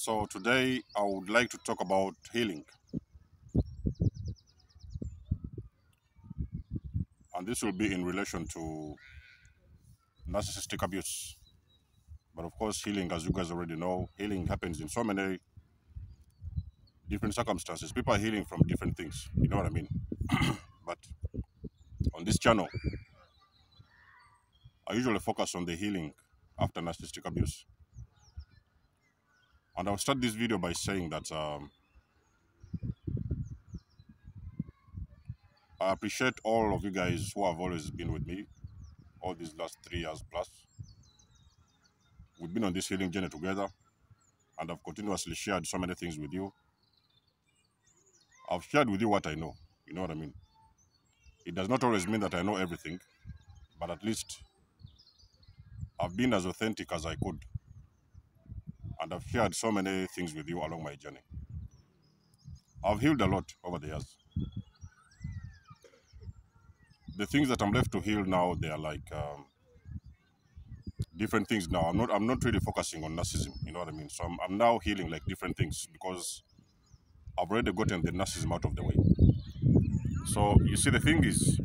So today I would like to talk about healing, and this will be in relation to narcissistic abuse. But of course, healing, as you guys already know, healing happens in so many different circumstances. People are healing from different things, you know what I mean? But on this channel, I usually focus on the healing after narcissistic abuse. And I'll start this video by saying that I appreciate all of you guys who have always been with me all these last 3 years plus. We've been on this healing journey together, and I've continuously shared so many things with you. I've shared with you what I know, you know what I mean? It does not always mean that I know everything, but at least I've been as authentic as I could, and I've shared so many things with you along my journey. I've healed a lot over the years. The things that I'm left to heal now, they are like different things now. I'm not really focusing on narcissism, you know what I mean? So I'm now healing like different things because I've already gotten the narcissism out of the way. So you see, the thing is,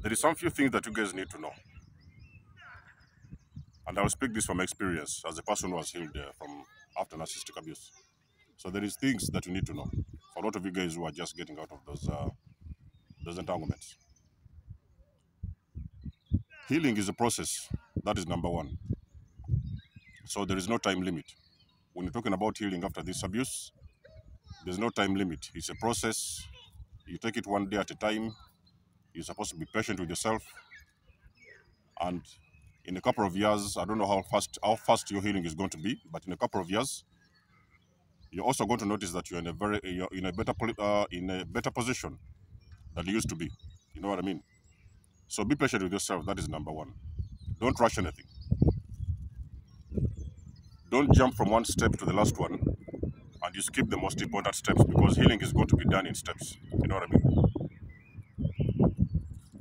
there is some few things that you guys need to know. And I'll speak this from experience as a person who was healed from after narcissistic abuse. So there is things that you need to know for a lot of you guys who are just getting out of those entanglements. Healing is a process. That is number one. So there is no time limit. When you're talking about healing after this abuse, there's no time limit. It's a process. You take it one day at a time. You're supposed to be patient with yourself. And in a couple of years, I don't know how fast your healing is going to be, but in a couple of years, you're also going to notice that you're in a better position than you used to be. You know what I mean? So be patient with yourself. That is number one. Don't rush anything. Don't jump from one step to the last one and you skip the most important steps, because healing is going to be done in steps. You know what I mean?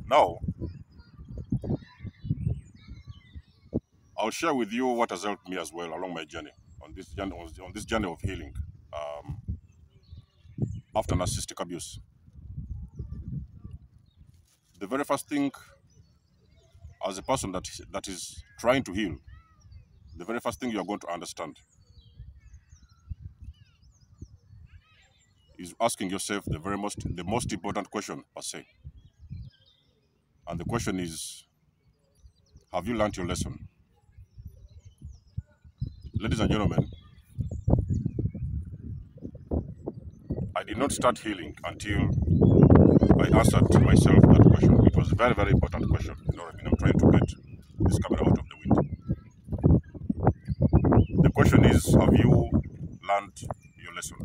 Now, I'll share with you what has helped me as well along my journey on this journey of healing after narcissistic abuse. The very first thing, as a person that is trying to heal, the very first thing you're going to understand is asking yourself the most important question per se. And the question is, have you learned your lesson? Ladies and gentlemen, I did not start healing until I answered myself that question. It was a very, very important question. You know what I mean? I'm trying to get this camera out of the wind. The question is, have you learned your lesson?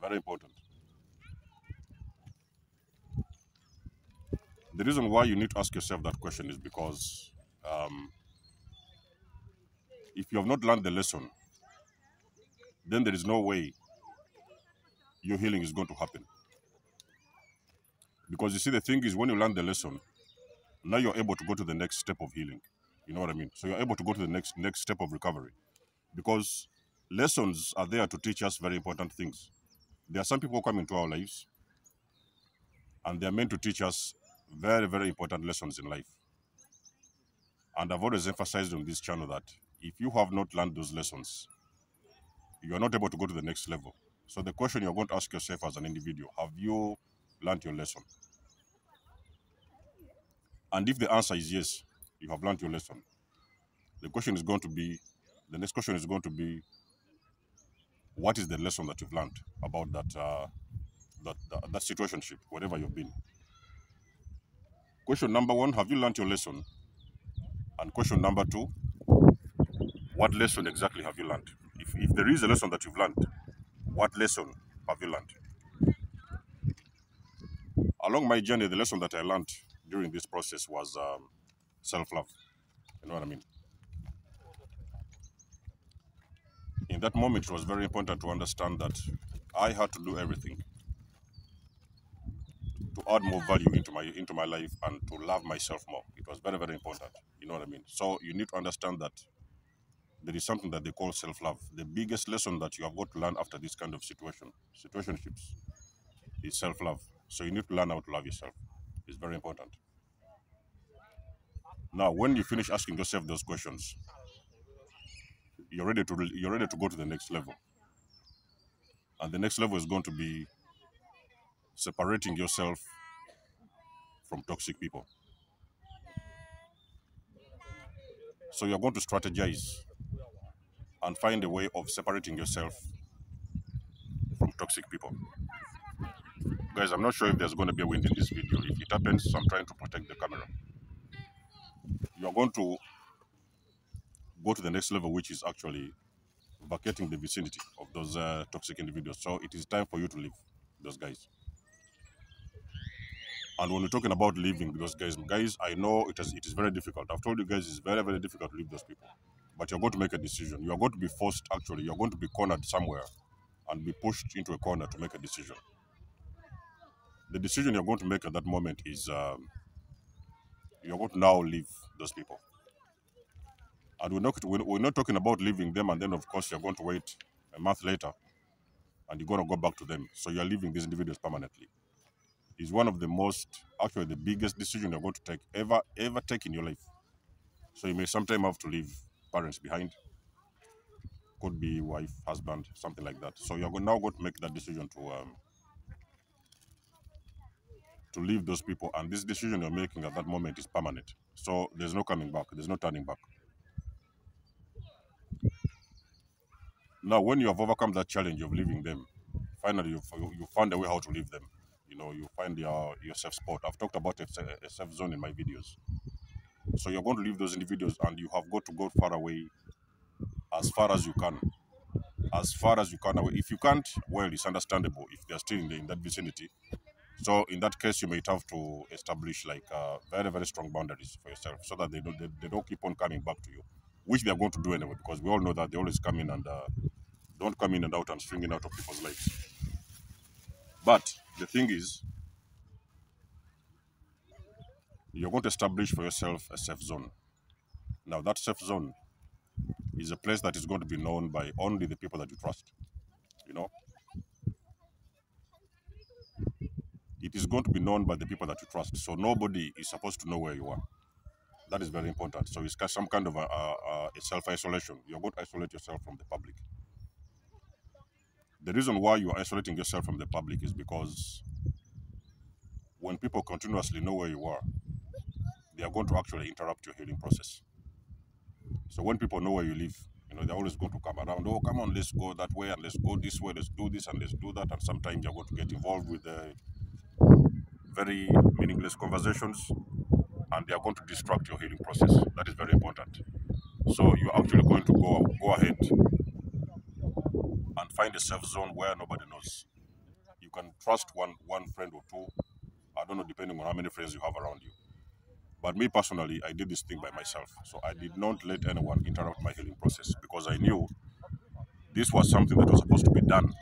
Very important. The reason why you need to ask yourself that question is because if you have not learned the lesson, then there is no way your healing is going to happen. Because you see, the thing is, when you learn the lesson, now you're able to go to the next step of healing. You know what I mean? So you're able to go to the next step of recovery. Because lessons are there to teach us very important things. There are some people who come into our lives, and they're meant to teach us very, very important lessons in life. And I've always emphasized on this channel that if you have not learned those lessons, you are not able to go to the next level. So the question you're going to ask yourself as an individual, have you learned your lesson? And if the answer is yes, you have learned your lesson, the next question is going to be, what is the lesson that you've learned about that situationship, wherever you've been? Question number one, have you learned your lesson? And question number two, what lesson exactly have you learned? If there is a lesson that you've learned, what lesson have you learned? Along my journey, the lesson that I learned during this process was self-love. You know what I mean? In that moment, it was very important to understand that I had to do everything to add more value into my life and to love myself more. It was very, very important. You know what I mean? So you need to understand that there is something that they call self-love. The biggest lesson that you have got to learn after this kind of situationships, is self-love. So you need to learn how to love yourself. It's very important. Now, when you finish asking yourself those questions, you're ready to go to the next level. And the next level is going to be separating yourself from toxic people. So you're going to strategize and find a way of separating yourself from toxic people. Guys, I'm not sure if there's going to be a wind in this video. If it happens, I'm trying to protect the camera. You're going to go to the next level, which is actually vacating the vicinity of those toxic individuals. So it is time for you to leave those guys. And when we're talking about leaving those guys, I know it is very difficult. I've told you guys it's very, very difficult to leave those people. But you're going to make a decision. You are going to be forced, actually. You're going to be cornered somewhere and be pushed into a corner to make a decision. The decision you're going to make at that moment is you're going to now leave those people. And we're not talking about leaving them and then, of course, you're going to wait a month later and you're going to go back to them. So you're leaving these individuals permanently. It's one of the actually the biggest decision you're going to take, ever take in your life. So you may sometime have to leave parents behind. Could be wife, husband, something like that. So you're now going to make that decision to leave those people. And this decision you're making at that moment is permanent. So there's no coming back. There's no turning back. Now, when you have overcome that challenge of leaving them, finally you find a way how to leave them. You know, you find your safe spot. I've talked about a safe zone in my videos. So you're going to leave those individuals and you have got to go far away, as far as you can. As far as you can away. If you can't, well, it's understandable if they're still in that vicinity. So in that case, you might have to establish like very, very strong boundaries for yourself so that they don't keep on coming back to you, which they're going to do anyway, because we all know that they always come in and don't come in and out and swinging out of people's lives. But the thing is, you're going to establish for yourself a safe zone. Now, that safe zone is a place that is going to be known by only the people that you trust. You know, it is going to be known by the people that you trust. So nobody is supposed to know where you are. That is very important. So it's some kind of a self-isolation. You're going to isolate yourself from the public. The reason why you are isolating yourself from the public is because when people continuously know where you are, they are going to actually interrupt your healing process. So when people know where you live, you know, they're always going to come around. Oh, come on, let's go that way and let's go this way. Let's do this and let's do that. And sometimes you're going to get involved with very meaningless conversations, and they are going to distract your healing process. That is very important. So you're actually going to go ahead and find a safe zone where nobody knows. You can trust one friend or two. I don't know, depending on how many friends you have around you. But me personally, I did this thing by myself. So I did not let anyone interrupt my healing process because I knew this was something that was supposed to be done.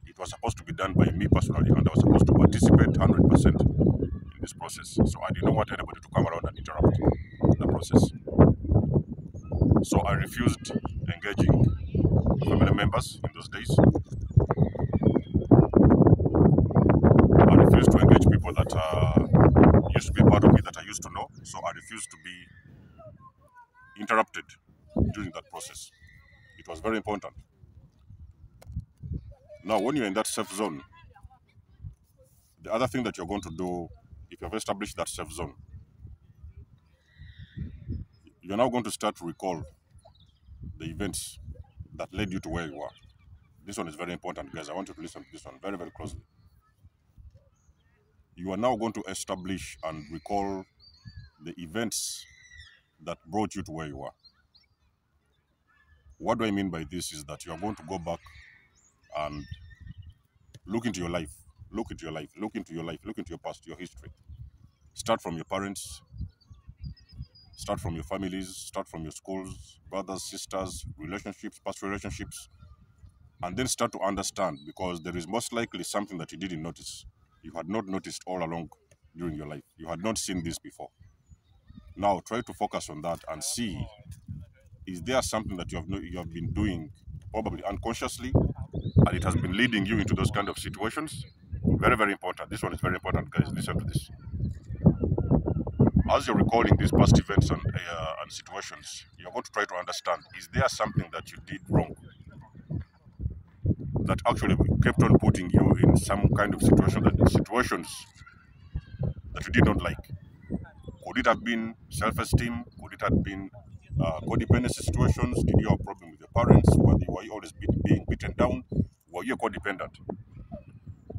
It was supposed to be done by me personally, and I was supposed to participate 100% in this process. So I did not want anybody to come around and interrupt the process. So I refused engaging family members in those days. I refused to engage people that used to be part of me that I used to know. So I refused to be interrupted during that process. It was very important. Now, when you're in that safe zone, the other thing that you're going to do, if you have established that safe zone, you're now going to start to recall the events that led you to where you are. This one is very important, guys. I want you to listen to this one very, very closely. You are now going to establish and recall the events that brought you to where you are. What do I mean by this is that you are going to go back and look into your life, look into your life, look into your life, look into your past, your history. Start from your parents, start from your families, start from your schools, brothers, sisters, relationships, past relationships, and then start to understand, because there is most likely something that you didn't notice. You had not noticed all along during your life. You had not seen this before. Now try to focus on that and see, is there something that you have been doing probably unconsciously and it has been leading you into those kind of situations? Very, very important. This one is very important, guys. Listen to this. As you're recalling these past events and situations, you're going to try to understand, is there something that you did wrong that actually kept on putting you in some kind of situations that you did not like? Could it have been self-esteem? Could it have been codependency situations? Did you have a problem with your parents? Were you always being beaten down? Were you codependent?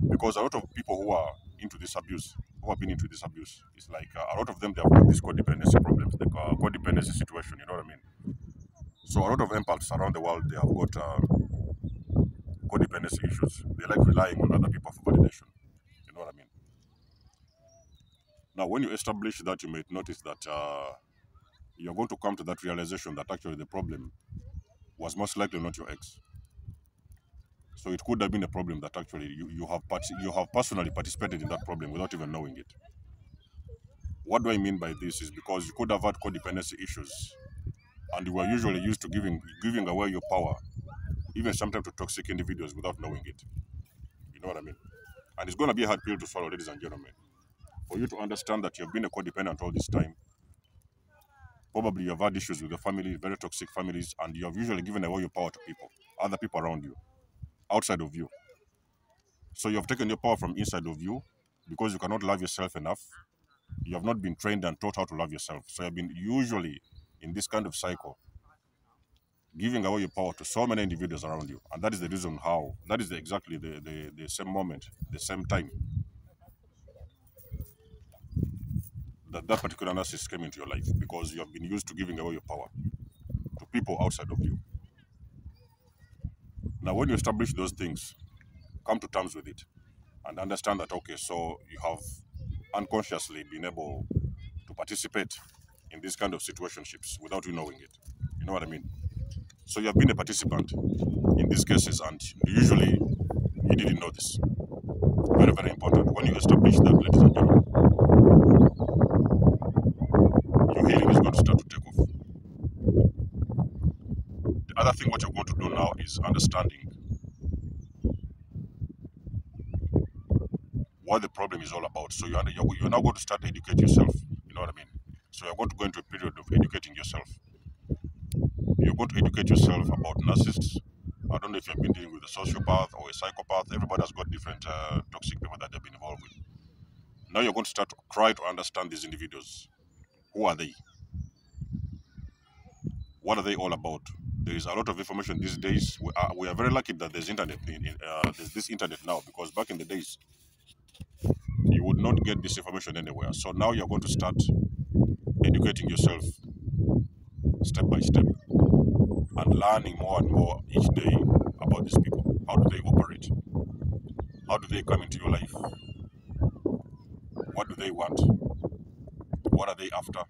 Because a lot of people who are into this abuse, who have been into this abuse, it's like a lot of them, they have got these codependency problems, the codependency situation, you know what I mean? So a lot of empaths around the world, they have got codependency issues. They like relying on other people for validation, you know what I mean? Now, when you establish that, you might notice that you're going to come to that realization that actually the problem was most likely not your ex. So it could have been a problem that actually you have personally participated in that problem without even knowing it. What do I mean by this is because you could have had codependency issues and you were usually used to giving away your power, even sometimes to toxic individuals without knowing it. You know what I mean? And it's going to be a hard pill to swallow, ladies and gentlemen. For you to understand that you've been a codependent all this time, probably you've had issues with your family, very toxic families, and you have usually given away your power to people, other people around you, outside of you. So you have taken your power from inside of you because you cannot love yourself enough. You have not been trained and taught how to love yourself. So you have been usually in this kind of cycle, giving away your power to so many individuals around you. And that is the reason how, that is exactly the same moment, the same time that particular narcissist came into your life, because you have been used to giving away your power to people outside of you. Now, when you establish those things, come to terms with it and understand that, okay, so you have unconsciously been able to participate in this kind of situationships without you knowing it. You know what I mean? So you have been a participant in these cases and usually you didn't know this. Very, very important. When you establish that, ladies and gentlemen, your healing is going to start to take off. The other thing what you're going to do now is understanding what the problem is all about. So you're now going to start to educate yourself. You know what I mean? So you're going to go into a period of educating yourself. You're going to educate yourself about narcissists. I don't know if you've been dealing with a sociopath or a psychopath. Everybody has got different toxic people that they've been involved with. Now you're going to start to try to understand these individuals. Who are they? What are they all about? There is a lot of information these days. We are very lucky that there's internet. There's this internet now, because back in the days, you would not get this information anywhere. So now you're going to start educating yourself step by step and learning more and more each day about these people. How do they operate? How do they come into your life? What do they want? What are they after?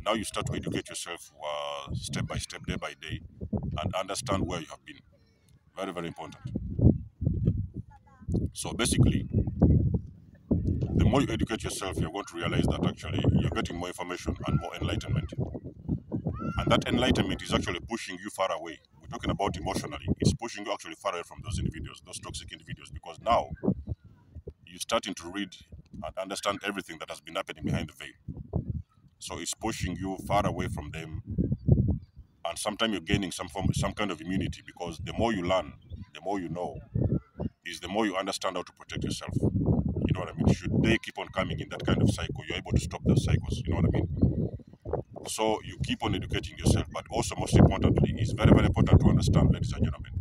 Now you start to educate yourself step by step, day by day, and understand where you have been. Very, very important. So basically, the more you educate yourself, you're going to realize that actually you're getting more information and more enlightenment. And that enlightenment is actually pushing you far away. We're talking about emotionally. It's pushing you actually far away from those individuals, those toxic individuals, because now you're starting to read and understand everything that has been happening behind the veil. So it's pushing you far away from them. And sometimes you're gaining some kind of immunity, because the more you learn, the more you know, is the more you understand how to protect yourself. You know what I mean? Should they keep on coming in that kind of cycle, you're able to stop those cycles. You know what I mean? So you keep on educating yourself, but also most importantly, it's very, very important to understand, ladies and gentlemen,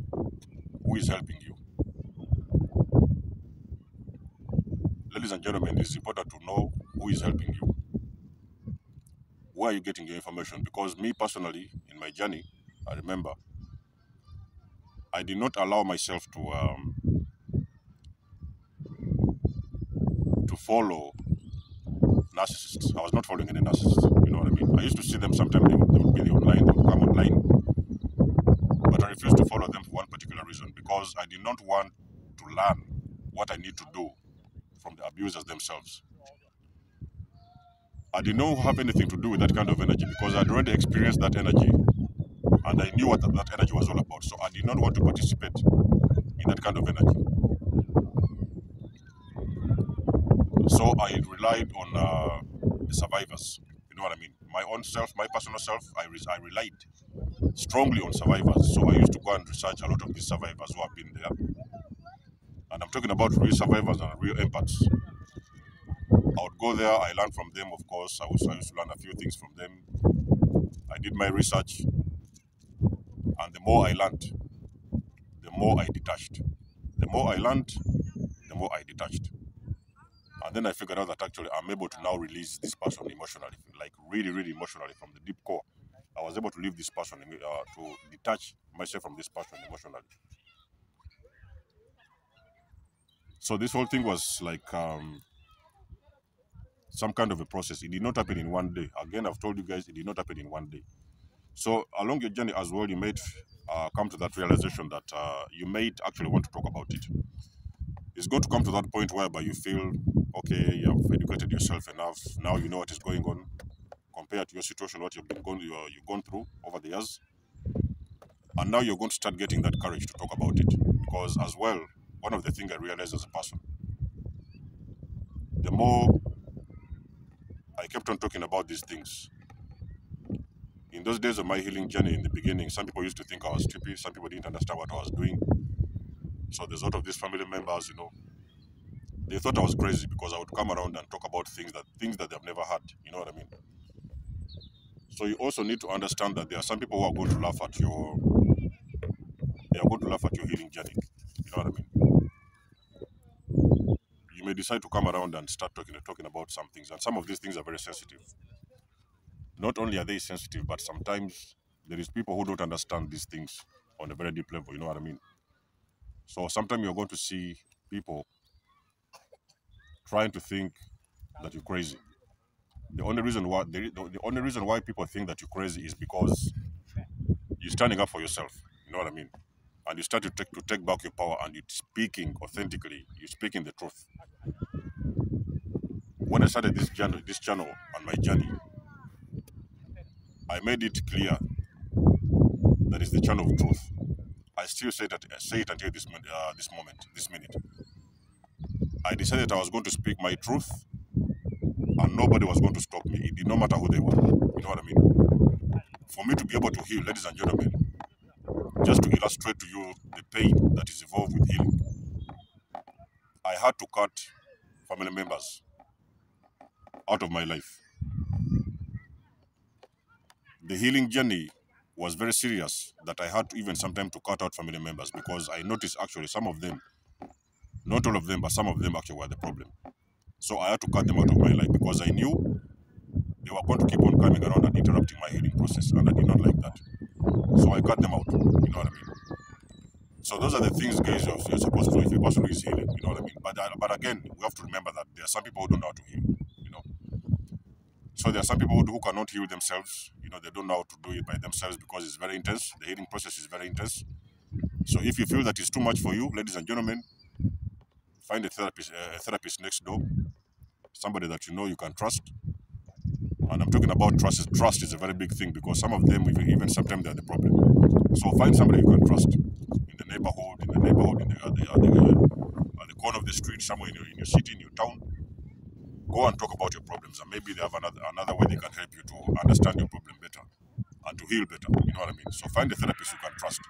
who is helping you. Ladies and gentlemen, it's important to know who is helping you. Where are you getting your information? Because me personally, in my journey, I remember I did not allow myself to follow narcissists. I was not following any narcissists. You know what I mean? I used to see them sometimes, they would be online, they would come online. But I refused to follow them for one particular reason, because I did not want to learn what I need to do from the abusers themselves. I did not have anything to do with that kind of energy because I'd already experienced that energy and I knew what that energy was all about. So I did not want to participate in that kind of energy. So I relied on the survivors. You know what I mean? My own self, my personal self, I relied strongly on survivors. So I used to go and research a lot of these survivors who have been there. And I'm talking about real survivors and real empaths. I would go there, I learned from them, of course. I used to learn a few things from them. I did my research. And the more I learned, the more I detached. The more I learned, the more I detached. And then I figured out that actually I'm able to now release this person emotionally, like really, really emotionally from the deep core. I was able to leave this person, to detach myself from this person emotionally. So this whole thing was like some kind of a process. It did not happen in one day. Again, I've told you guys, it did not happen in one day. So along your journey as well, you might come to that realization that you might actually want to talk about it. It's going to come to that point whereby you feel, okay, you have educated yourself enough. Now you know what is going on compared to your situation, what you've gone through over the years. And now you're going to start getting that courage to talk about it. Because as well, one of the things I realized as a person, the more I kept on talking about these things, in those days of my healing journey in the beginning, some people used to think I was stupid. Some people didn't understand what I was doing. So there's a lot of these family members, they thought I was crazy because I would come around and talk about things that they've never had. You know what I mean? So you also need to understand that there are some people who are going to laugh at your healing journey. You know what I mean? You may decide to come around and start talking about some things, and some of these things are very sensitive. Not only are they sensitive, but sometimes there is people who don't understand these things on a very deep level. You know what I mean? So sometimes you're going to see people trying to think that you're crazy. The only reason why people think that you're crazy is because you're standing up for yourself. You know what I mean? And you start to take back your power, and you're speaking authentically. You're speaking the truth. When I started this channel and my journey, I made it clear that it's the channel of truth. I still say it until this minute. I decided I was going to speak my truth, and nobody was going to stop me. It did not matter who they were. You know what I mean? For me to be able to heal, ladies and gentlemen, just to illustrate to you the pain that is involved with healing, I had to cut family members out of my life. The healing journey was very serious that I had to even sometimes to cut out family members because I noticed actually some of them, not all of them, but some of them actually were the problem. So I had to cut them out of my life because I knew they were going to keep on coming around and interrupting my healing process, and I did not like that. So I cut them out. You know what I mean? So those are the things, guys, you're supposed to do if a person is healing. You know what I mean? But again, we have to remember that there are some people who don't know how to heal. You know, so there are some people who cannot heal themselves. You know, they don't know how to do it by themselves because it's very intense. The healing process is very intense. So if you feel that it's too much for you, ladies and gentlemen, find a therapist next door, somebody that you know you can trust. And I'm talking about trust. Trust is a very big thing because some of them, even sometimes, they're the problem. So find somebody you can trust in the neighborhood, at the corner of the street, somewhere in your city, in your town. Go and talk about your problems, and maybe they have another way they can help you to understand your problem better and to heal better. You know what I mean? So find a therapist you can trust.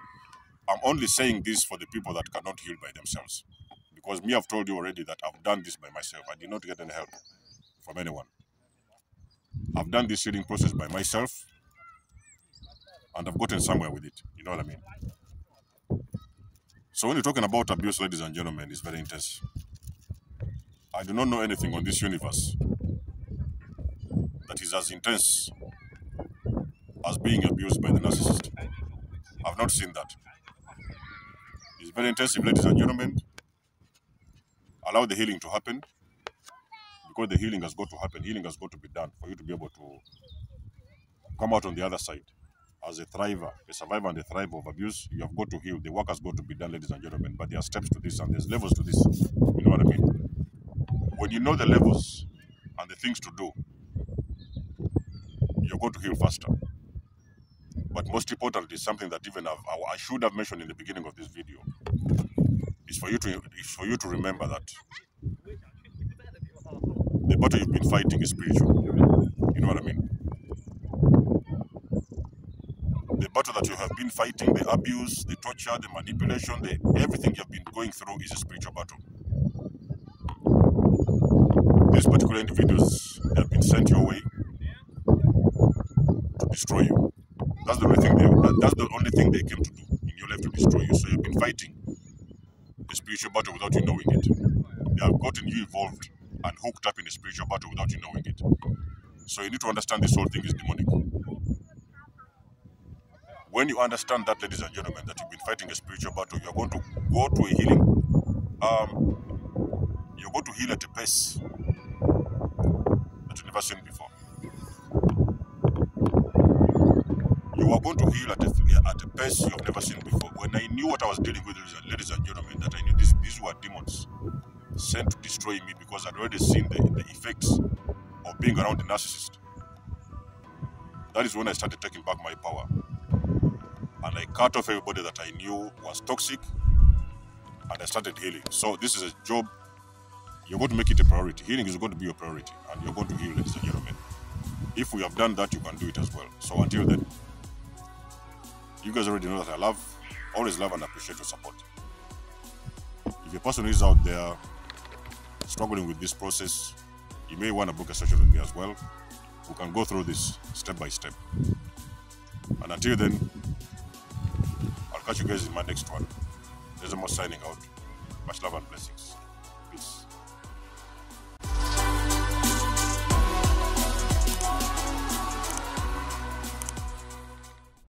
I'm only saying this for the people that cannot heal by themselves. Because me, I've told you already that I've done this by myself. I did not get any help from anyone. I've done this healing process by myself, and I've gotten somewhere with it. You know what I mean? So when you're talking about abuse, ladies and gentlemen, it's very intense. I do not know anything on this universe that is as intense as being abused by the narcissist. I've not seen that. It's very intensive, ladies and gentlemen. Allow the healing to happen, because the healing has got to happen. Healing has got to be done for you to be able to come out on the other side as a thriver, a survivor and a thriver of abuse. You have got to heal. The work has got to be done, ladies and gentlemen. But there are steps to this and there's levels to this. You know what I mean? When you know the levels and the things to do, you're going to heal faster. But most importantly, something that even I should have mentioned in the beginning of this video is for you to remember that the battle you've been fighting is spiritual. You know what I mean? The battle that you have been fighting, the abuse, the torture, the manipulation, everything you've been going through is a spiritual battle. These particular individuals, they have been sent your way to destroy you. That's the only thing they came to do in your life, to destroy you. So you've been fighting a spiritual battle without you knowing it. They have gotten you involved and hooked up in a spiritual battle without you knowing it. So you need to understand this whole thing is demonic. When you understand that, ladies and gentlemen, that you've been fighting a spiritual battle, you're going to go to a healing. You're going to heal at a pace that you've never seen before. You are going to heal at a pace you have never seen before. When I knew what I was dealing with, ladies and gentlemen, that I knew these were demons sent to destroy me, because I'd already seen the effects of being around a narcissist. That is when I started taking back my power. And I cut off everybody that I knew was toxic, and I started healing. So this is a job. You're going to make it a priority. Healing is going to be your priority, and you're going to heal, ladies and gentlemen. If we have done that, you can do it as well. So until then, you guys already know that I always love and appreciate your support. If a person is out there struggling with this process, you may want to book a session with me as well. We can go through this step by step. And until then, I'll catch you guys in my next one. There's a more signing out. Much love and blessings. Peace.